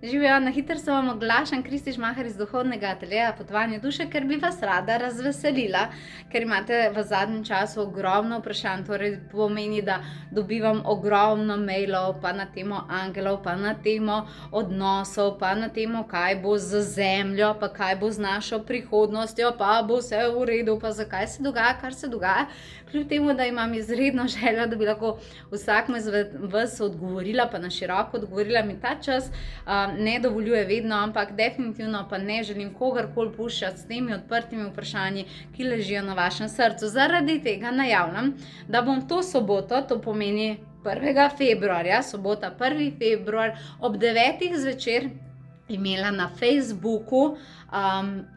Živijo, na hitro se vam oglašam, Kristi Žmahar iz Duhovnega ateljeja Potovanje duše, ker bi vas rada razveselila, ker imate v zadnjem času ogromno vprašanj, torej pomeni, da dobivam ogromno mailov, pa na temo angelov, pa na temo odnosov, pa na temo, kaj bo z zemljo, pa kaj bo z našo prihodnostjo, pa bo vse v redu, pa zakaj se dogaja, kar se dogaja. Kljub temu, da imam izredno željo, da bi lahko vsakmu izmed vas odgovorila, pa na široko odgovorila, mi ta čas ne dovoljuje vedno, ampak definitivno pa ne želim kogarkoli puščati s temi odprtimi vprašanji, ki ležijo na vašem srcu. Zaradi tega najavljam, da bom to soboto, to pomeni 1. februarja, sobota 1. februar ob 9. zvečer imela na Facebooku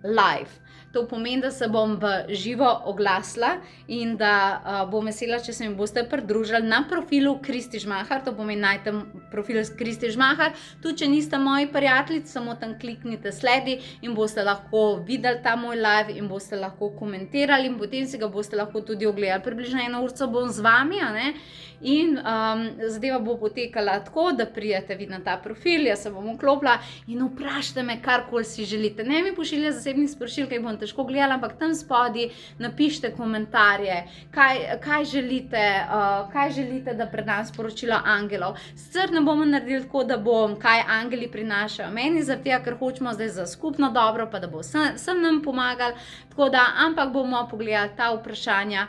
live. To pomeni, da se bom v živo oglasila in da bom vesela, če se mi boste pridružili na profilu Kristi Žmahar, to pomeni najte profil Kristi Žmahar, tudi če niste moji prijateljici, samo tam kliknite sledi in boste lahko videli ta moj live in boste lahko komentirali in potem si ga boste lahko tudi ogledali. Približno 1 urico bom z vami, in zadeva bo potekala tako, da prijete vi na ta profil, jaz se bom vklopila in vprašajte me karkoli si želite. Ne mi pošilja zasebnih sporočil, kaj bom težko gledala, ampak tam spodaj napišite komentarje, kaj želite, da predam sporočilo angelov. Sicer ne bomo naredili tako, da bom, kaj angeli prinašajo meni, zaradi tega, ker hočemo zdaj za skupno dobro, pa da bo sem nam pomagali, tako da, ampak bomo pogledali ta vprašanja,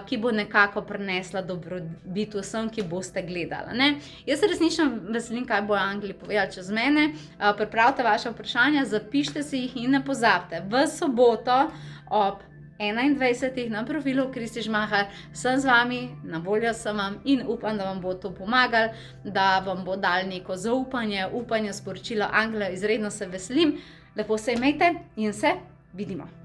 ki bo nekako prinesla dobrobit vsem, ki boste gledali, ne. Jaz se resnično veselim, kaj bojo angeli povedali čez mene. Pripravite vaše vprašanja, zapišite si jih in ne pozabite. V soboto ob 21. na profilu Kristi Žmahar sem z vami, na voljo sem vam in upam, da vam bo to pomagalo, da vam bo dal neko zaupanje, upanje, sporočilo angela. Izredno se veselim. Lepo se imejte in se vidimo.